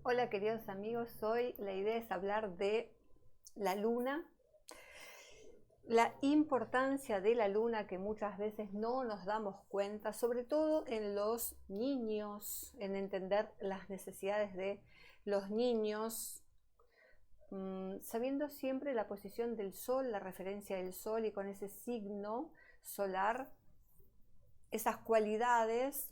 Hola queridos amigos, hoy la idea es hablar de la luna, la importancia de la luna que muchas veces no nos damos cuenta, sobre todo en los niños, en entender las necesidades de los niños, sabiendo siempre la posición del sol, la referencia del sol y con ese signo solar, esas cualidades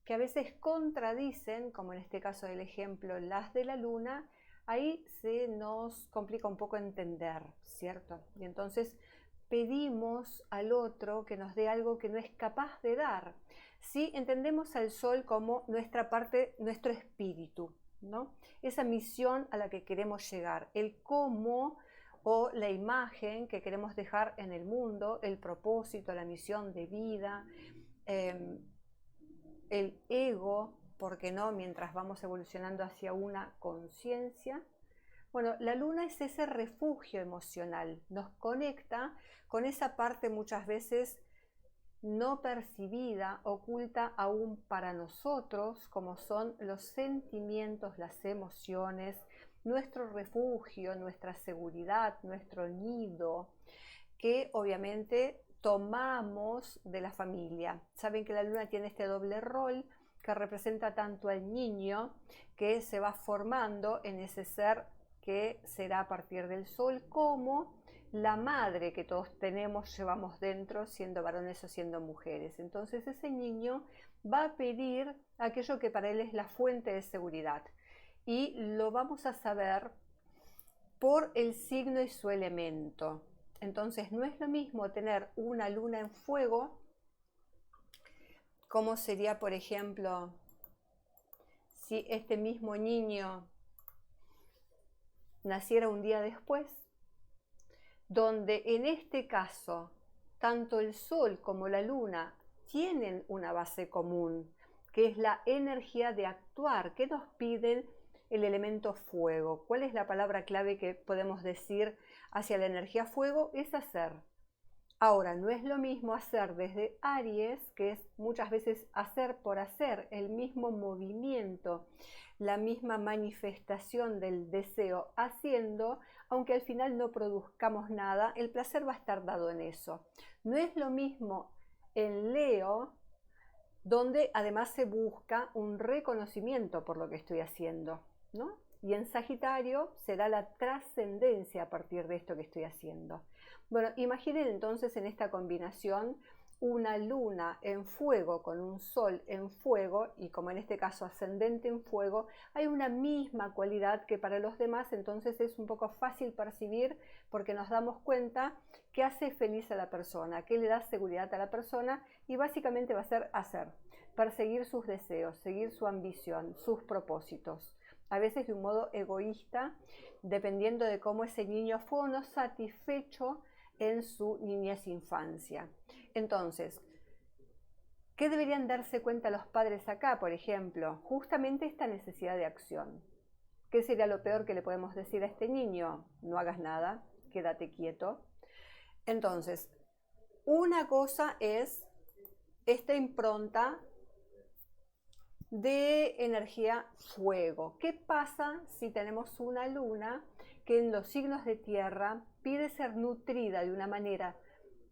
que a veces contradicen, como en este caso del ejemplo, las de la luna, ahí se nos complica un poco entender, ¿cierto? Y entonces pedimos al otro que nos dé algo que no es capaz de dar. Si entendemos al sol como nuestra parte, nuestro espíritu, ¿no? Esa misión a la que queremos llegar, el cómo o la imagen que queremos dejar en el mundo, el propósito, la misión de vida, eh, el ego, porque no, mientras vamos evolucionando hacia una conciencia. Bueno, la luna es ese refugio emocional, nos conecta con esa parte muchas veces no percibida, oculta aún para nosotros, como son los sentimientos, las emociones, nuestro refugio, nuestra seguridad, nuestro nido, que obviamente tomamos de la familia. Saben que la luna tiene este doble rol que representa tanto al niño que se va formando en ese ser que será a partir del sol, como la madre que todos tenemos, llevamos dentro, siendo varones o siendo mujeres. Entonces ese niño va a pedir aquello que para él es la fuente de seguridad. Y lo vamos a saber por el signo y su elemento. Entonces no es lo mismo tener una luna en fuego, como sería, por ejemplo, si este mismo niño naciera un día después, donde en este caso tanto el sol como la luna tienen una base común, que es la energía de actuar, que nos piden el elemento fuego. ¿Cuál es la palabra clave que podemos decir hacia la energía fuego? Es hacer. Ahora, no es lo mismo hacer desde Aries, que es muchas veces hacer por hacer, el mismo movimiento, la misma manifestación del deseo haciendo, aunque al final no produzcamos nada, el placer va a estar dado en eso. No es lo mismo en Leo, donde además se busca un reconocimiento por lo que estoy haciendo, ¿no? Y en Sagitario será la trascendencia a partir de esto que estoy haciendo. Bueno, imaginen entonces en esta combinación una luna en fuego con un sol en fuego y como en este caso ascendente en fuego, hay una misma cualidad que para los demás entonces es un poco fácil percibir porque nos damos cuenta que hace feliz a la persona, que le da seguridad a la persona y básicamente va a ser hacer, perseguir sus deseos, seguir su ambición, sus propósitos. A veces de un modo egoísta, dependiendo de cómo ese niño fue o no satisfecho en su niñez e infancia. Entonces, ¿qué deberían darse cuenta los padres acá, por ejemplo? Justamente esta necesidad de acción. ¿Qué sería lo peor que le podemos decir a este niño? No hagas nada, quédate quieto. Entonces, una cosa es esta impronta de energía fuego. ¿Qué pasa si tenemos una luna que en los signos de tierra pide ser nutrida de una manera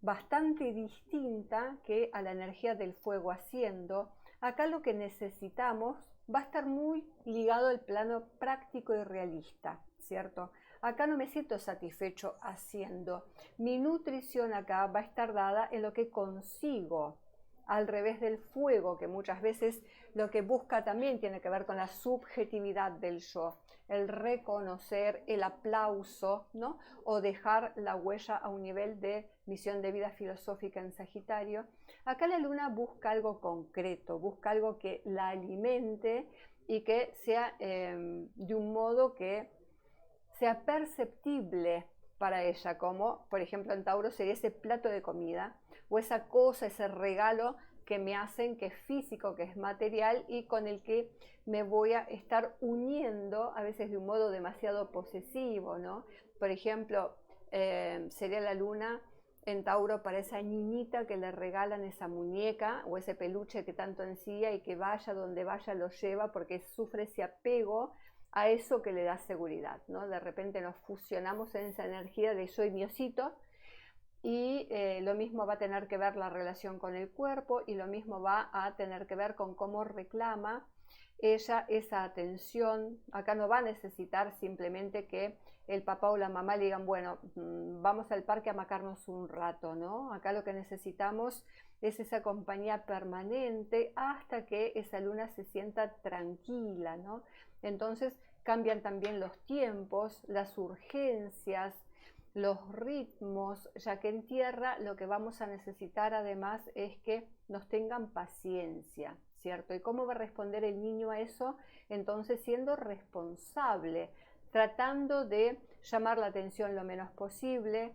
bastante distinta que a la energía del fuego haciendo? Acá lo que necesitamos va a estar muy ligado al plano práctico y realista, ¿cierto? Acá no me siento satisfecho haciendo. Mi nutrición acá va a estar dada en lo que consigo, al revés del fuego, que muchas veces lo que busca también tiene que ver con la subjetividad del yo, el reconocer, el aplauso, ¿no? O dejar la huella a un nivel de misión de vida filosófica en Sagitario. Acá la luna busca algo concreto, busca algo que la alimente y que sea de un modo que sea perceptible para ella, como por ejemplo en Tauro sería ese plato de comida o esa cosa, ese regalo que me hacen, que es físico, que es material y con el que me voy a estar uniendo a veces de un modo demasiado posesivo, ¿no? Por ejemplo, sería la luna en Tauro para esa niñita que le regalan esa muñeca o ese peluche que tanto ansía y que vaya donde vaya lo lleva porque sufre ese apego a eso que le da seguridad, ¿no? De repente nos fusionamos en esa energía de yo y mi osito, y lo mismo va a tener que ver la relación con el cuerpo, y lo mismo va a tener que ver con cómo reclama ella esa atención. Acá no va a necesitar simplemente que el papá o la mamá le digan, bueno, vamos al parque a macarnos un rato, ¿no? Acá lo que necesitamos es esa compañía permanente hasta que esa luna se sienta tranquila, ¿no? Entonces cambian también los tiempos, las urgencias, los ritmos, ya que en tierra lo que vamos a necesitar además es que nos tengan paciencia, ¿cierto? ¿Y cómo va a responder el niño a eso? Entonces siendo responsable, tratando de llamar la atención lo menos posible,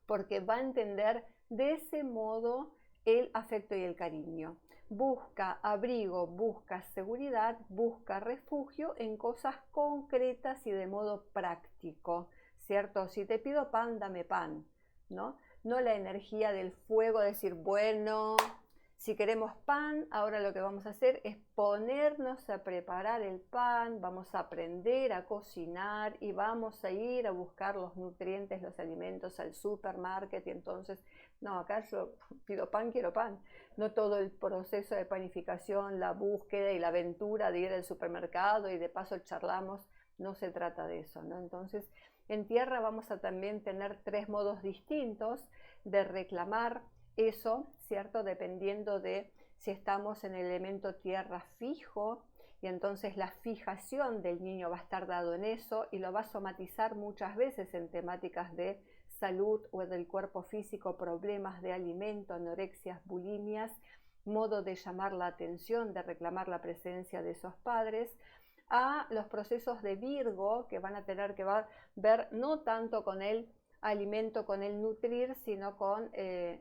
porque va a entender de ese modo el afecto y el cariño. Busca abrigo, busca seguridad, busca refugio en cosas concretas y de modo práctico, ¿cierto? Si te pido pan, dame pan, ¿no? No la energía del fuego, decir, bueno, si queremos pan, ahora lo que vamos a hacer es ponernos a preparar el pan, vamos a aprender a cocinar y vamos a ir a buscar los nutrientes, los alimentos al supermarket. Y entonces, no, acá yo pido pan, quiero pan. No todo el proceso de panificación, la búsqueda y la aventura de ir al supermercado y de paso charlamos, no se trata de eso, ¿no? Entonces, en tierra vamos a también tener 3 modos distintos de reclamar eso, ¿cierto? Dependiendo de si estamos en el elemento tierra fijo, y entonces la fijación del niño va a estar dado en eso y lo va a somatizar muchas veces en temáticas de salud o del cuerpo físico, problemas de alimento, anorexias, bulimias, modo de llamar la atención, de reclamar la presencia de esos padres, a los procesos de Virgo, que van a tener que ver no tanto con el alimento, con el nutrir, sino con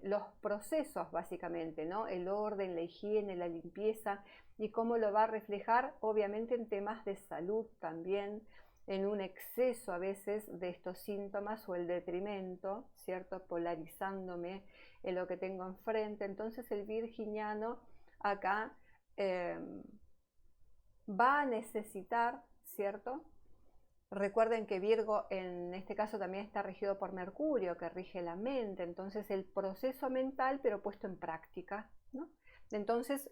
los procesos básicamente, ¿no? El orden, la higiene, la limpieza, y cómo lo va a reflejar obviamente en temas de salud también, en un exceso a veces de estos síntomas o el detrimento, ¿cierto? Polarizándome en lo que tengo enfrente. Entonces el virginiano acá va a necesitar, ¿cierto? Recuerden que Virgo en este caso también está regido por Mercurio, que rige la mente, entonces el proceso mental pero puesto en práctica, ¿no? Entonces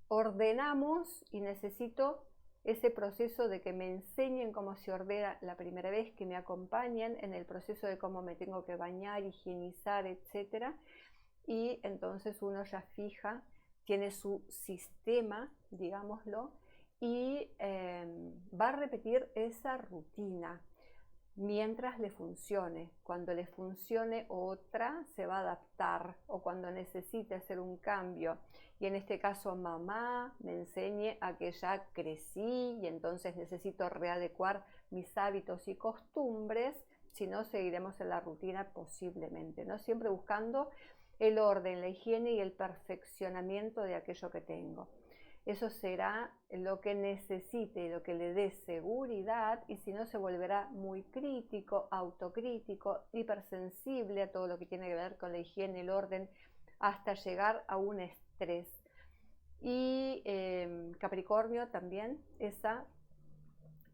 ordenamos y necesito ese proceso de que me enseñen cómo se ordena la primera vez, que me acompañen en el proceso de cómo me tengo que bañar, higienizar, etc. Y entonces uno ya fija, tiene su sistema, digámoslo, y va a repetir esa rutina mientras le funcione. Cuando le funcione otra, se va a adaptar, o cuando necesite hacer un cambio, y en este caso mamá me enseñe a que ya crecí y entonces necesito readecuar mis hábitos y costumbres, si no seguiremos en la rutina posiblemente, ¿no? Siempre buscando el orden, la higiene y el perfeccionamiento de aquello que tengo. Eso será lo que necesite, lo que le dé seguridad, y si no se volverá muy crítico, autocrítico, hipersensible a todo lo que tiene que ver con la higiene, el orden, hasta llegar a un estrés. Y Capricornio también, esa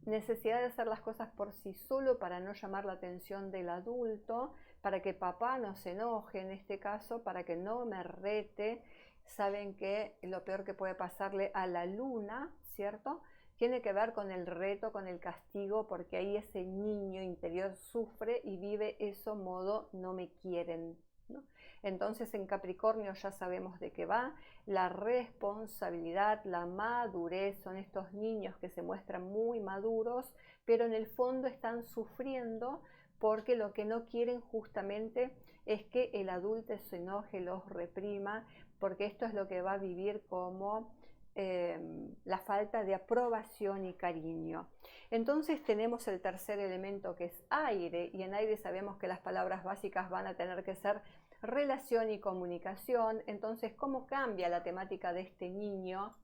necesidad de hacer las cosas por sí solo para no llamar la atención del adulto, para que papá no se enoje en este caso, para que no me rete. Saben que lo peor que puede pasarle a la luna, ¿cierto? Tiene que ver con el reto, con el castigo, porque ahí ese niño interior sufre y vive eso modo no me quieren, ¿no? Entonces en Capricornio ya sabemos de qué va, la responsabilidad, la madurez, son estos niños que se muestran muy maduros, pero en el fondo están sufriendo porque lo que no quieren justamente es que el adulto se enoje, los reprima, porque esto es lo que va a vivir como la falta de aprobación y cariño. Entonces tenemos el tercer elemento, que es aire, y en aire sabemos que las palabras básicas van a tener que ser relación y comunicación. Entonces, ¿cómo cambia la temática de este niño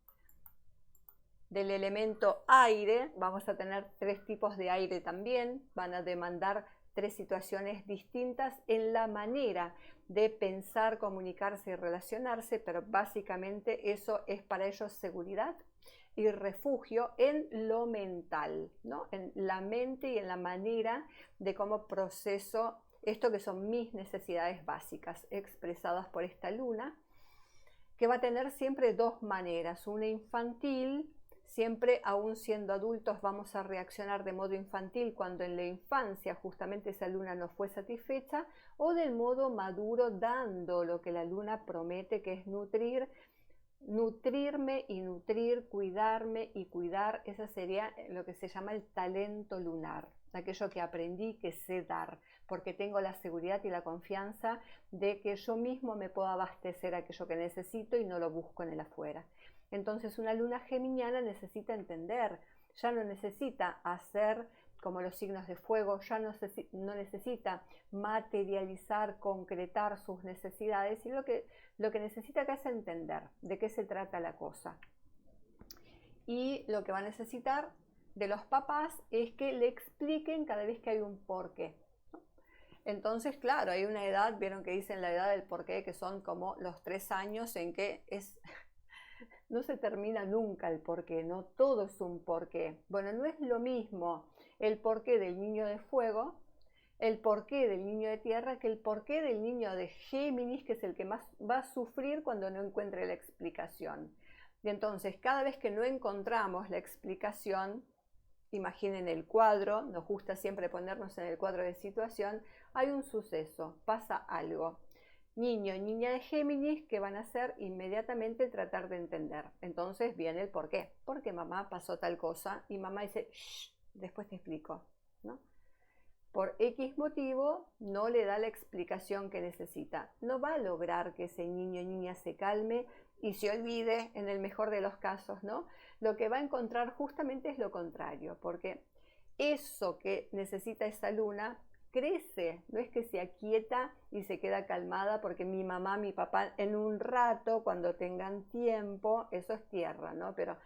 del elemento aire? Vamos a tener 3 tipos de aire también, van a demandar 3 situaciones distintas en la manera de pensar, comunicarse y relacionarse, pero básicamente eso es para ellos seguridad, y refugio en lo mental, ¿no? En la mente y en la manera de cómo proceso esto que son mis necesidades básicas expresadas por esta luna, que va a tener siempre dos maneras, una infantil. Siempre, aún siendo adultos, vamos a reaccionar de modo infantil cuando en la infancia justamente esa luna no fue satisfecha, o del modo maduro, dando lo que la luna promete, que es nutrirme y nutrir, cuidarme y cuidar. Ese sería lo que se llama el talento lunar, aquello que aprendí, que sé dar, porque tengo la seguridad y la confianza de que yo mismo me puedo abastecer aquello que necesito y no lo busco en el afuera. Entonces una luna geminiana necesita entender, ya no necesita hacer como los signos de fuego, ya no necesita materializar, concretar sus necesidades, y lo que necesita acá es entender de qué se trata la cosa. Y lo que va a necesitar de los papás es que le expliquen cada vez que hay un porqué. Entonces, claro, hay una edad, vieron que dicen la edad del porqué, que son como los 3 años en que no se termina nunca el porqué, no todo es un porqué. Bueno, no es lo mismo el porqué del niño de fuego, el porqué del niño de tierra, que el porqué del niño de Géminis, que es el que más va a sufrir cuando no encuentre la explicación. Y entonces, cada vez que no encontramos la explicación, imaginen el cuadro, nos gusta siempre ponernos en el cuadro de situación, hay un suceso, pasa algo. Niño y niña de Géminis, que van a hacer inmediatamente tratar de entender. Entonces viene el por qué. Porque mamá pasó tal cosa y mamá dice, shh, después te explico, ¿no? Por X motivo no le da la explicación que necesita. No va a lograr que ese niño o niña se calme y se olvide en el mejor de los casos, ¿no? Lo que va a encontrar justamente es lo contrario, porque eso que necesita esa luna crece, no es que se aquieta y se queda calmada porque mi mamá, mi papá, en un rato, cuando tengan tiempo, eso es tierra, ¿no? Pero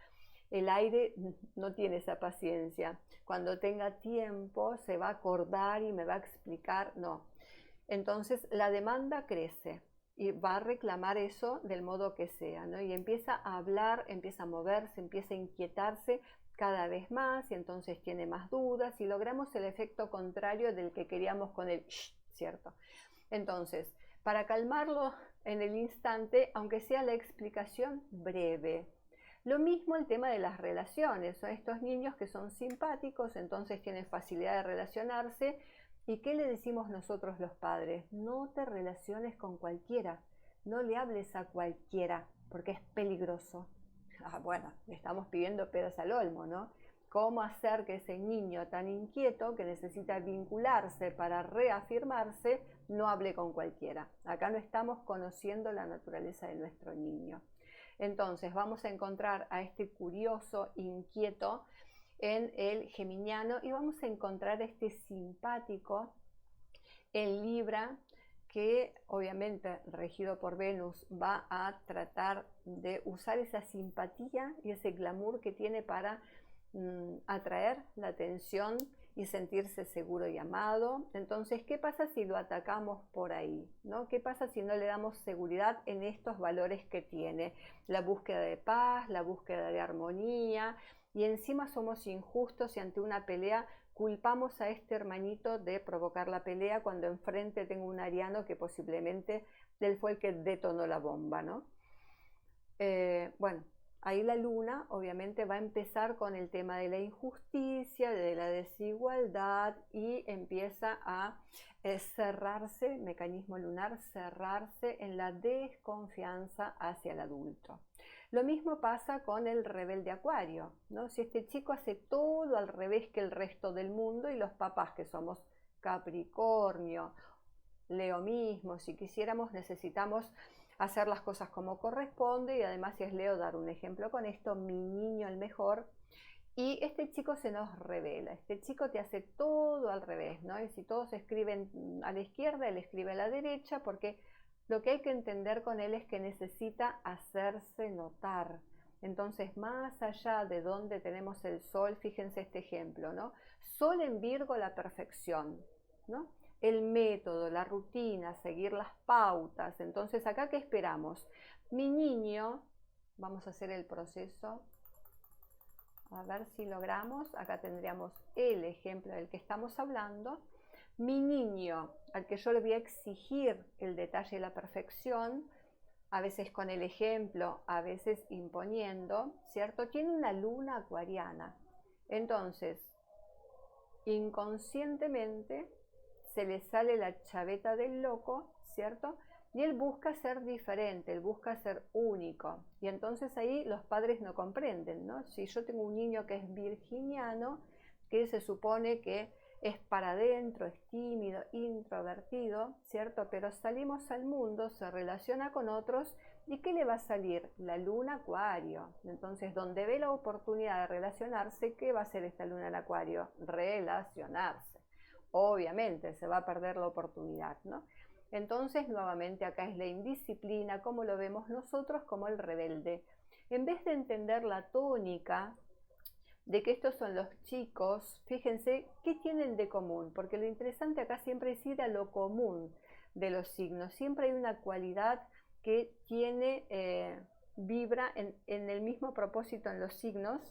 el aire no tiene esa paciencia. Cuando tenga tiempo se va a acordar y me va a explicar, no. Entonces la demanda crece y va a reclamar eso del modo que sea, ¿no? Y empieza a hablar, empieza a moverse, empieza a inquietarse cada vez más, y entonces tiene más dudas y logramos el efecto contrario del que queríamos con el shh, ¿cierto? Entonces, para calmarlo en el instante, aunque sea la explicación breve. Lo mismo el tema de las relaciones, son estos niños que son simpáticos, entonces tienen facilidad de relacionarse. ¿Y qué le decimos nosotros los padres? No te relaciones con cualquiera, no le hables a cualquiera, porque es peligroso. Bueno, le estamos pidiendo peras al olmo, ¿no? ¿Cómo hacer que ese niño tan inquieto, que necesita vincularse para reafirmarse, no hable con cualquiera? Acá no estamos conociendo la naturaleza de nuestro niño. Entonces vamos a encontrar a este curioso, inquieto, en el geminiano, y vamos a encontrar este simpático en Libra, que obviamente regido por Venus va a tratar de usar esa simpatía y ese glamour que tiene para atraer la atención y sentirse seguro y amado. Entonces, ¿qué pasa si lo atacamos por ahí, ¿no? ¿Qué pasa si no le damos seguridad en estos valores que tiene? La búsqueda de paz, la búsqueda de armonía, y encima somos injustos y ante una pelea culpamos a este hermanito de provocar la pelea cuando enfrente tengo un ariano que posiblemente él fue el que detonó la bomba, ¿no? Bueno, ahí la luna obviamente va a empezar con el tema de la injusticia, de la desigualdad, y empieza a cerrarse, mecanismo lunar, cerrarse en la desconfianza hacia el adulto. Lo mismo pasa con el rebelde Acuario, ¿no? Si este chico hace todo al revés que el resto del mundo, y los papás que somos Capricornio, Leo mismo, si quisiéramos, necesitamos hacer las cosas como corresponde, y además si es Leo, dar un ejemplo con esto, mi niño el mejor. Y este chico se nos revela, este chico te hace todo al revés, ¿no? Y si todos escriben a la izquierda, él escribe a la derecha, porque lo que hay que entender con él es que necesita hacerse notar. Entonces, más allá de donde tenemos el sol, fíjense este ejemplo, ¿no? Sol en Virgo, la perfección, ¿no? El método, la rutina, seguir las pautas. Entonces, acá, ¿qué esperamos? Mi niño, vamos a hacer el proceso. A ver si logramos. Acá tendríamos el ejemplo del que estamos hablando. Mi niño, al que yo le voy a exigir el detalle y la perfección, a veces con el ejemplo, a veces imponiendo, ¿cierto? Tiene una luna acuariana. Entonces, inconscientemente se le sale la chaveta del loco, ¿cierto? Y él busca ser diferente, él busca ser único. Y entonces ahí los padres no comprenden, ¿no? Si yo tengo un niño que es virginiano, que se supone que es para adentro, es tímido, introvertido, ¿cierto? Pero salimos al mundo, se relaciona con otros, ¿y qué le va a salir? La luna acuario. Entonces, donde ve la oportunidad de relacionarse, ¿qué va a hacer esta luna en acuario? Relacionarse. Obviamente se va a perder la oportunidad, ¿no? Entonces, nuevamente acá es la indisciplina, como lo vemos nosotros, como el rebelde. En vez de entender la tónica de que estos son los chicos, fíjense qué tienen de común, porque lo interesante acá siempre es ir a lo común de los signos. Siempre hay una cualidad que vibra en el mismo propósito en los signos.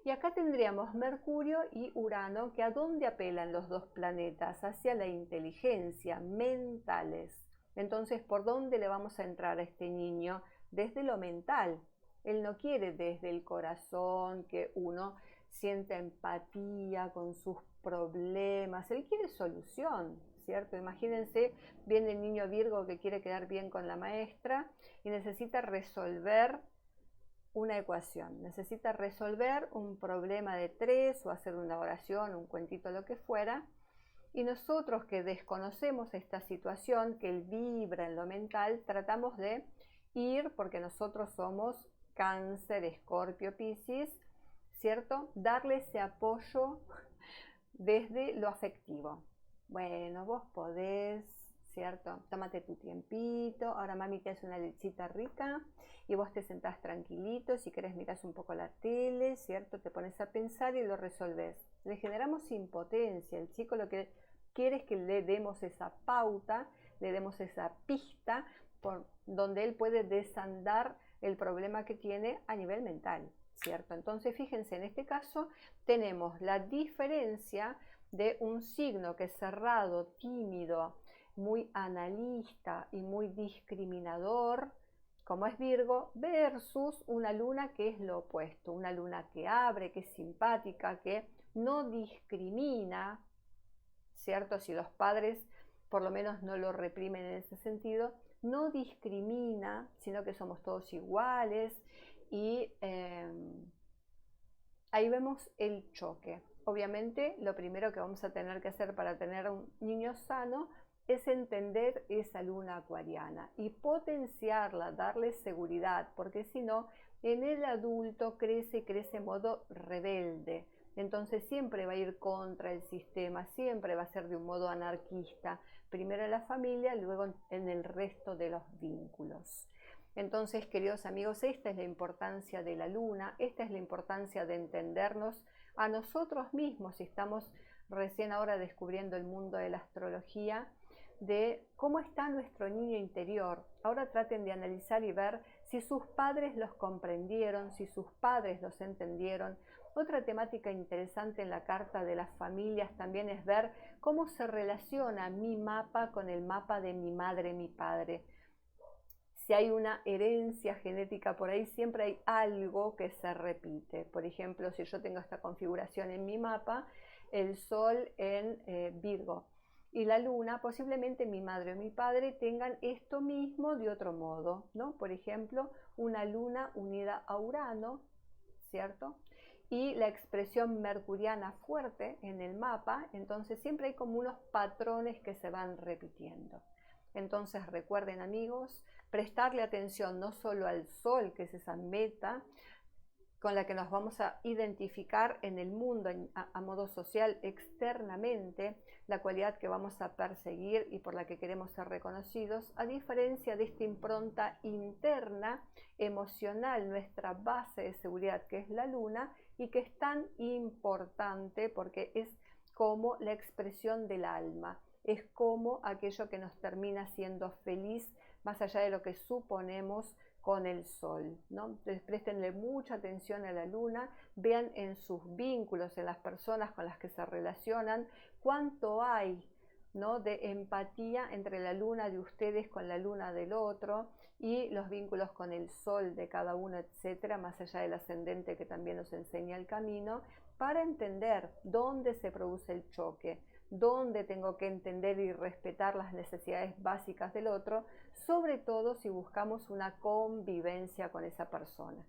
Y acá tendríamos Mercurio y Urano, que ¿a dónde apelan los dos planetas? Hacia la inteligencia, mentales. Entonces, ¿por dónde le vamos a entrar a este niño? Desde lo mental. Él no quiere desde el corazón que uno sienta empatía con sus problemas. Él quiere solución, ¿cierto? Imagínense, viene el niño Virgo que quiere quedar bien con la maestra y necesita resolver una ecuación, necesita resolver un problema de 3 o hacer una oración, un cuentito, lo que fuera, y nosotros que desconocemos esta situación, que él vibra en lo mental, tratamos de ir, porque nosotros somos Cáncer, Escorpio, Piscis, ¿cierto? Darle ese apoyo desde lo afectivo. Bueno, vos podés, ¿cierto? Tómate tu tiempito, ahora mami te hace una lechita rica y vos te sentás tranquilito, si querés mirás un poco la tele, ¿cierto? Te pones a pensar y lo resolvés. Le generamos impotencia, el chico lo que quiere es que le demos esa pauta, le demos esa pista por donde él puede desandar el problema que tiene a nivel mental, ¿cierto? Entonces fíjense, en este caso tenemos la diferencia de un signo que es cerrado, tímido, muy analista y muy discriminador, como es Virgo, versus una luna que es lo opuesto, una luna que abre, que es simpática, que no discrimina, ¿cierto? Si los padres por lo menos no lo reprimen en ese sentido, no discrimina, sino que somos todos iguales y ahí vemos el choque. Obviamente lo primero que vamos a tener que hacer para tener un niño sano es entender esa luna acuariana y potenciarla, darle seguridad, porque si no, en el adulto crece en modo rebelde. Entonces siempre va a ir contra el sistema, siempre va a ser de un modo anarquista, primero en la familia, luego en el resto de los vínculos. Entonces, queridos amigos, esta es la importancia de la luna, esta es la importancia de entendernos a nosotros mismos, si estamos recién ahora descubriendo el mundo de la astrología, de cómo está nuestro niño interior. Ahora traten de analizar y ver si sus padres los comprendieron, si sus padres los entendieron. Otra temática interesante en la carta de las familias también es ver cómo se relaciona mi mapa con el mapa de mi madre, mi padre. Si hay una herencia genética por ahí, siempre hay algo que se repite. Por ejemplo, si yo tengo esta configuración en mi mapa, el Sol en Virgo y la Luna, posiblemente mi madre o mi padre tengan esto mismo de otro modo, ¿no? Por ejemplo, una Luna unida a Urano, ¿cierto? Y la expresión mercuriana fuerte en el mapa, entonces siempre hay como unos patrones que se van repitiendo. Entonces recuerden, amigos, prestarle atención no solo al Sol, que es esa meta con la que nos vamos a identificar en el mundo a modo social externamente, la cualidad que vamos a perseguir y por la que queremos ser reconocidos, a diferencia de esta impronta interna, emocional, nuestra base de seguridad, que es la luna, y que es tan importante porque es como la expresión del alma, es como aquello que nos termina siendo feliz, más allá de lo que suponemos con el sol, ¿no? Entonces préstenle mucha atención a la luna, vean en sus vínculos, en las personas con las que se relacionan, cuánto hay, ¿no?, de empatía entre la luna de ustedes con la luna del otro y los vínculos con el sol de cada uno, etcétera, más allá del ascendente que también nos enseña el camino, para entender dónde se produce el choque, dónde tengo que entender y respetar las necesidades básicas del otro, sobre todo si buscamos una convivencia con esa persona.